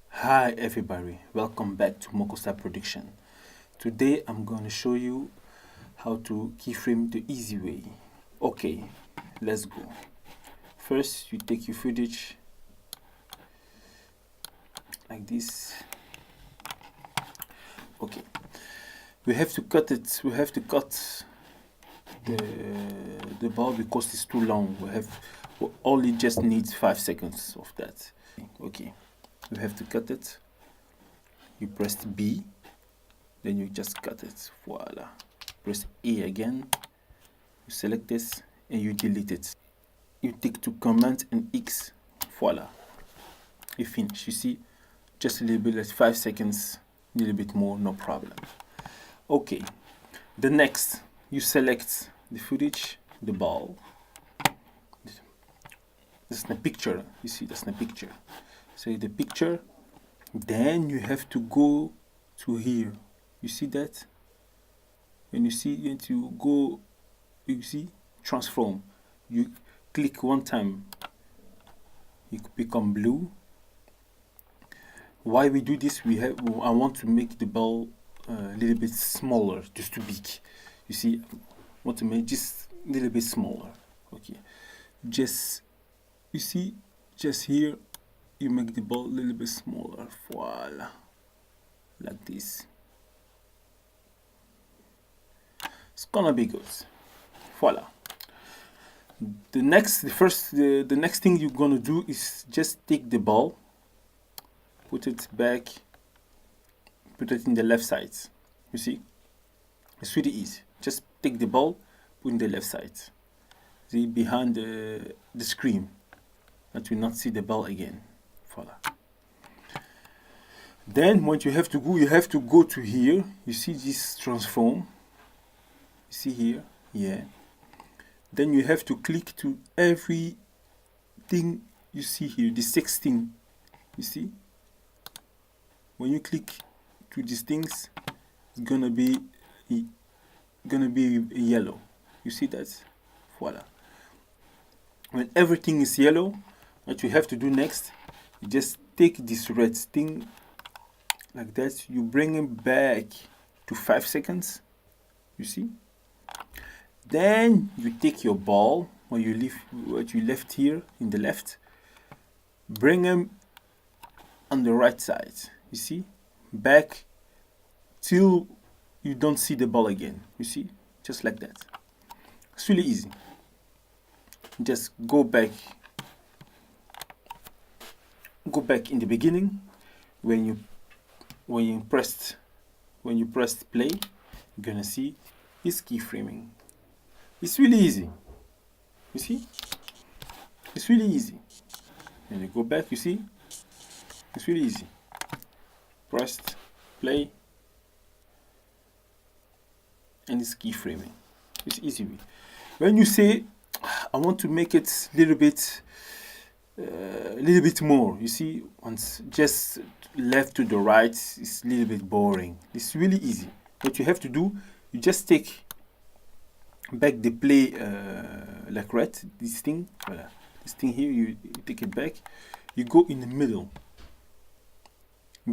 Hi everybody, welcome back to Mokosa Production. Today I'm going to show you how to keyframe the easy way. Okay, let's go. First you take your footage like this. Okay, we have to cut it. We have to cut the ball because it's too long. We only just need 5 seconds of that. Okay, you have to cut it. You press B, then you just cut it. Voila. Press A again. You select this and you delete it. You take to Command and X. Voila. You finish. You see, just a little bit, like 5 seconds, a little bit more, no problem. Okay. The next, you select the footage, the ball. This is the picture. You see, that's the picture. So the picture. Then you have to go to here. You see that? When you see it, you go, you see, transform. You click one time, you become blue. Why we do this? I want to make the ball a little bit smaller, just too big. You see, I want to make just a little bit smaller. Okay, just, you see, just here, you make the ball a little bit smaller. Voila, like this. It's gonna be good. Voila. The next thing you're gonna do is just take the ball, put it back, put it in the left side. You see, it's really easy. Just take the ball, put in the left side. See, behind the screen, that you not see the ball again. Voila. Then what you have to go to here. You see this transform. You see here, yeah. Then you have to click to everything you see here, the 16. You see? When you click to these things, it's gonna be yellow. You see that? Voila. When everything is yellow, what you have to do next, you just take this red thing like that, you bring it back to 5 seconds. You see? Then you take your ball, what you left here in the left, bring them on the right side. You see, back till you don't see the ball again. You see, just like that. It's really easy. Just go back in the beginning when you pressed play. You're gonna see it's keyframing. It's really easy. You see? It's really easy. And you go back, you see? It's really easy. Pressed, play, and it's keyframing. It's easy. When you say, I want to make it a little bit more, you see, once just left to the right, it's a little bit boring. It's really easy. What you have to do, you just take back the play like red, this thing, voilà. This thing here, you take it back, you go in the middle,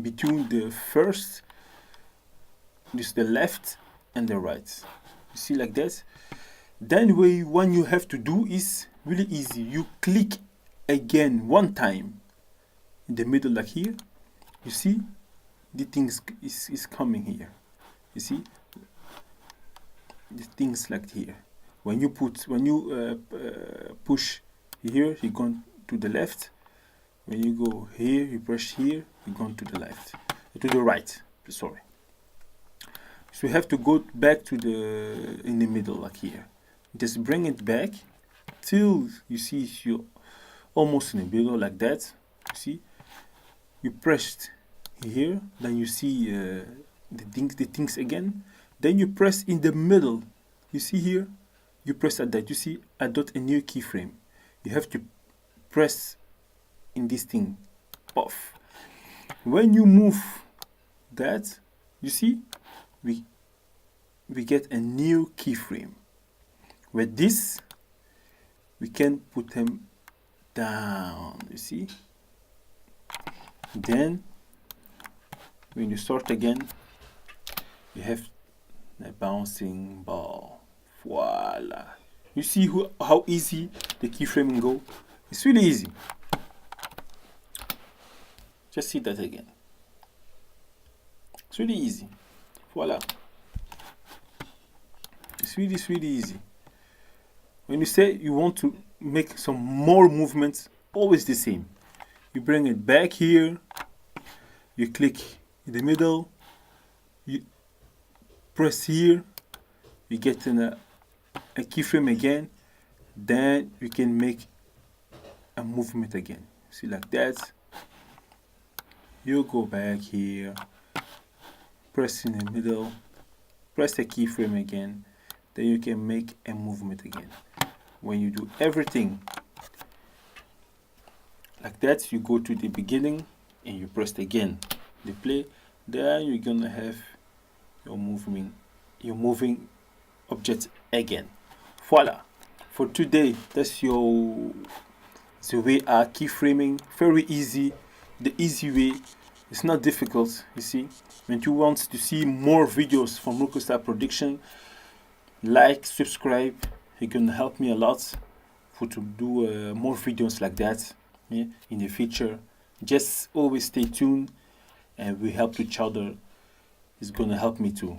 between the first, this the left and the right. You see, like that. Then what you have to do is really easy. You click again one time in the middle, like here. You see, the things is coming here. You see, the things like here. When you push here, you go to the left. When you go here, you push here, you go to the left, to the right. Sorry. So you have to go back to in the middle, like here. Just bring it back till you see you almost in the middle, like that. You see, you pressed here, then you see the things again. Then you press in the middle. You see here, you press at that. You see, I got a new keyframe. You have to press in this thing. Puff. When you move that, you see, we get a new keyframe. With this, we can put them down, you see. Then when you start again, you have a bouncing ball. Voila. You see how easy the keyframing go? It's really easy. Just see that again. It's really easy. Voila. It's really easy. When you say you want to make some more movements, always the same. You bring it back here, you click in the middle, you press here, you get in a keyframe again, then you can make a movement again. See, like that. You go back here, press in the middle, press the keyframe again, then you can make a movement again. When you do everything like that, you go to the beginning and you press again the play, then you're gonna have your moving object again. Voila. For today, that's the way our keyframing. Very easy, the easy way. It's not difficult, you see. When you want to see more videos from Style Production, like, subscribe. You're gonna help me a lot to do more videos like that, yeah, in the future. Just always stay tuned, and we help each other. It's gonna help me too.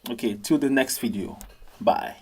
Okay, till the next video. Bye.